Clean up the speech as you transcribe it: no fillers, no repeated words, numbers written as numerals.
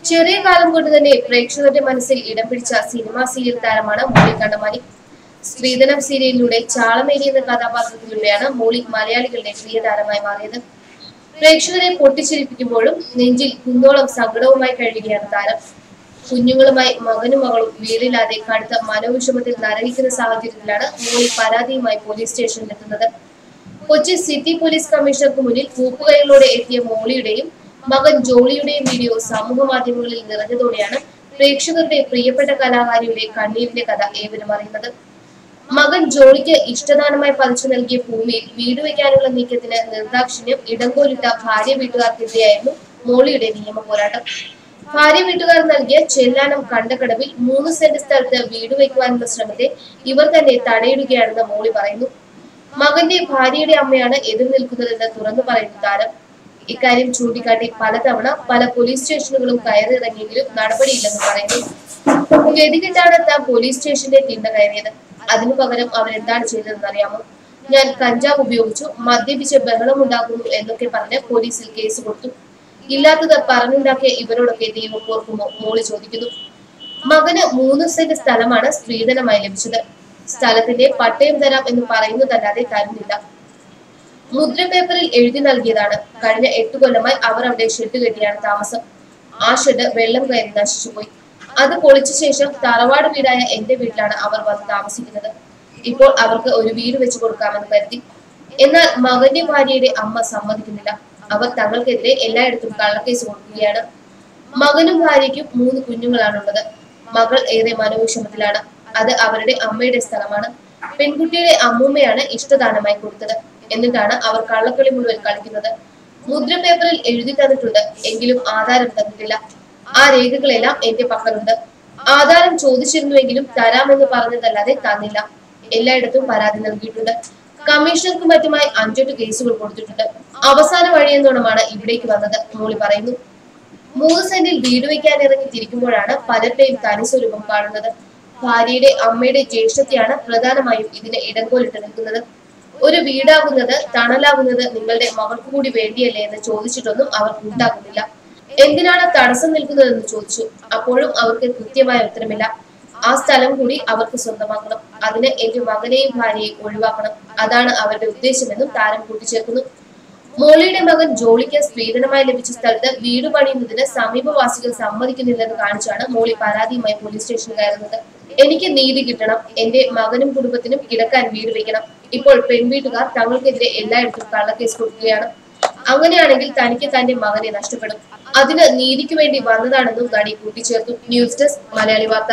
ചെറിയ കാലം കൊണ്ട് തന്നെ പ്രേക്ഷകരുടെ മനസ്സിൽ ഇടം പിടിച്ച സിനിമാ സീരിയൽ താരമാണ് മോളി കണ്ണമാലി. സ്ത്രീധനം സീരിയലിലൂടെ ചാളമേരി എന്ന കഥാപാത്രത്തിലൂടെയാണ് മോളി മലയാളികളുടെ പ്രിയ താരമായി മാറിയത്. പ്രേക്ഷകരെ പൊട്ടിച്ചിരിപ്പിക്കുമ്പോഴും നെഞ്ചിൽ കുന്നോളം സങ്കടവുമായി കഴിയുകയാണ് താരം. കുഞ്ഞുങ്ങളുമായി മകനും മകളും വീടില്ലാതെ കടുത്ത മനോവിഷമത്തിൽ നരകിക്കുന്ന സാഹചര്യത്തിലാണ് മോളി പരാതിയുമായി പോലീസ് സ്റ്റേഷനിലെത്തുന്നത്. കൊച്ചി സിറ്റി പോലീസ് കമ്മീഷണർക്ക് മുന്നിൽ കൂപ്പുകൈകളോടെ എത്തിയ മോളിയുടെയും മകൻ ജോളിയുടെയും വീഡിയോ സമൂഹ മാധ്യമങ്ങളിൽ നിറഞ്ഞതോടെയാണ് പ്രേക്ഷകരുടെ പ്രിയപ്പെട്ട കലാകാരിയുടെ കണ്ണീരിന്റെ കഥ ഏവരും അറിയുന്നത്. മകൻ ജോളിക്ക് ഇഷ്ടദാനമായി പതിച്ചു നൽകിയ ഭൂമിയിൽ വീട് വയ്ക്കാനുള്ള നീക്കത്തിന് നിർദാക്ഷിണ്യം ഇടങ്കോലിട്ട ഭാര്യ വീട്ടുകാർക്കെതിരെയായിരുന്നു മോളിയുടെ നിയമ പോരാട്ടം. ഭാര്യ വീട്ടുകാർ നൽകിയ ചെല്ലാനം കണ്ടക്കടവിൽ 3 സെന്റ് സ്ഥലത്ത് വീട് വയ്ക്കുവാനുള്ള ശ്രമത്തെ ഇവർ തന്നെ തടയിടുകയാണെന്ന് മോളി പറയുന്നു. മകന്റെ ഭാര്യയുടെ അമ്മയാണ് എതിർ നിൽക്കുന്നതെന്ന് തുറന്നു പറയുന്ന താരം ഇക്കാര്യം ചൂണ്ടിക്കാട്ടി പലതവണ പല പോലീസ് സ്റ്റേഷനുകളും കയറിയിറങ്ങിയെങ്കിലും നടപടിയില്ലെന്ന് പറയുന്നു. ഗതികെട്ടാണ് താൻ പോലീസ് സ്റ്റേഷന്റെ തിണ്ണ കയറിയത്. അതിനു പകരം അവരെന്താണ് ചെയ്തതെന്ന് അറിയാമോ? ഞാൻ കഞ്ചാവ് ഉപയോഗിച്ചു, മദ്യപിച്ച് ബഹളമുണ്ടാക്കുന്നു എന്നൊക്കെ പറഞ്ഞ് പോലീസിൽ കേസ് കൊടുത്തു. ഇല്ലാത്തത് പറഞ്ഞുണ്ടാക്കിയ ഇവരോടൊക്കെ ദൈവം ഓർക്കുമോ? മോളി ചോദിക്കുന്നു. മകന് 3 സെന്റ് സ്ഥലമാണ് സ്ത്രീധനമായി ലഭിച്ചത്. സ്ഥലത്തിന്റെ പട്ടയം തരാം എന്ന് പറയുന്നതല്ലാതെ തരുന്നില്ല. മുദ്ര പേപ്പറിൽ എഴുതി നൽകിയതാണ്. കഴിഞ്ഞ 8 കൊല്ലമായി അവർ അവിടെ ഷെഡ് കെട്ടിയാണ് താമസം. ആ ഷെഡ് വെള്ളം കയറി നശിച്ചുപോയി. അത് പൊളിച്ച ശേഷം തറവാട് വീടായ എന്റെ വീട്ടിലാണ് അവർ വന്ന് താമസിക്കുന്നത്. ഇപ്പോൾ അവർക്ക് ഒരു വീട് വെച്ചു കൊടുക്കാമെന്ന് കരുതി. എന്നാൽ മകന്റെ ഭാര്യയുടെ അമ്മ സമ്മതിക്കുന്നില്ല. അവർ തങ്ങൾക്കെതിരെ എല്ലായിടത്തും കള്ളക്കേസ് കൊടുക്കുകയാണ്. മകനും ഭാര്യയ്ക്കും 3 കുഞ്ഞുങ്ങളാണുള്ളത്. മകൾ ഏറെ മനോവിഷമത്തിലാണ്. അത് അവരുടെ അമ്മയുടെ സ്ഥലമാണ്. പെൺകുട്ടിയുടെ അമ്മൂമ്മയാണ് ഇഷ്ടദാനമായി കൊടുത്തത്. എന്നിട്ടാണ് അവർ കള്ളക്കളി മുഴുവൻ കളിക്കുന്നത്. മുദ്ര പേപ്പറിൽ എഴുതി തന്നിട്ടുണ്ട്, എങ്കിലും ആധാരം തന്നിട്ടില്ല. ആ രേഖകളെല്ലാം എന്റെ പക്കലുണ്ട്. ആധാരം ചോദിച്ചിരുന്നുവെങ്കിലും തരാമെന്ന് പറഞ്ഞതല്ലാതെ തന്നില്ല. എല്ലായിടത്തും പരാതി നൽകിയിട്ടുണ്ട്. കമ്മീഷണർക്കും മറ്റുമായി 5-8 കേസുകൾ കൊടുത്തിട്ടുണ്ട്. അവസാന വഴിയെന്നോണമാണ് ഇവിടേക്ക് വന്നത്. മോളി പറയുന്നു. 3 സെന്റിൽ വീട് വയ്ക്കാൻ ഇറങ്ങി തിരിക്കുമ്പോഴാണ് പലരുടെയും തനിസ്വരൂപം കാണുന്നത്. ഭാര്യയുടെ അമ്മയുടെ ജ്യേഷ്ഠത്തെയാണ് പ്രധാനമായും ഇതിന് ഇടങ്കോലിട്ട് നിൽക്കുന്നത്. ഒരു വീടാകുന്നത്, തണലാകുന്നത് നിങ്ങളുടെ മകൾക്ക് കൂടി വേണ്ടിയല്ലേ എന്ന് ചോദിച്ചിട്ടൊന്നും അവർ ഉണ്ടാക്കുന്നില്ല. എന്തിനാണ് തടസ്സം നിൽക്കുന്നതെന്ന് ചോദിച്ചു. അപ്പോഴും അവർക്ക് കൃത്യമായ ഉത്തരമില്ല. ആ സ്ഥലം കൂടി അവർക്ക് സ്വന്തമാക്കണം. അതിന് എന്റെ മകനെയും ഭാര്യയെയും ഒഴിവാക്കണം. അതാണ് അവരുടെ ഉദ്ദേശമെന്നും താരം കൂട്ടിച്ചേർക്കുന്നു. മോളിയുടെ മകൻ ജോളിക്ക് സ്ത്രീധനമായി ലഭിച്ച സ്ഥലത്ത് വീട് പണിയുന്നതിന് സമീപവാസികൾ സമ്മതിക്കുന്നില്ലെന്ന് കാണിച്ചാണ് മോളി പരാതിയുമായി പോലീസ് സ്റ്റേഷനിൽ കയറുന്നത്. എനിക്ക് നീതി കിട്ടണം. എന്റെ മകനും കുടുംബത്തിനും കിടക്കാൻ വീട് വെക്കണം. ഇപ്പോൾ പെൺവീട്ടുകാർ തങ്ങൾക്കെതിരെ എല്ലായിടത്തും കള്ളക്കേസ് കൊടുക്കുകയാണ്. അങ്ങനെയാണെങ്കിൽ തനിക്ക് തന്റെ മകനെ നഷ്ടപ്പെടും. അതിന് നീതിക്ക് വേണ്ടി വന്നതാണെന്നും നടി കൂട്ടിച്ചേർത്തു. ന്യൂസ് ഡെസ്ക് മലയാളി വാർത്ത.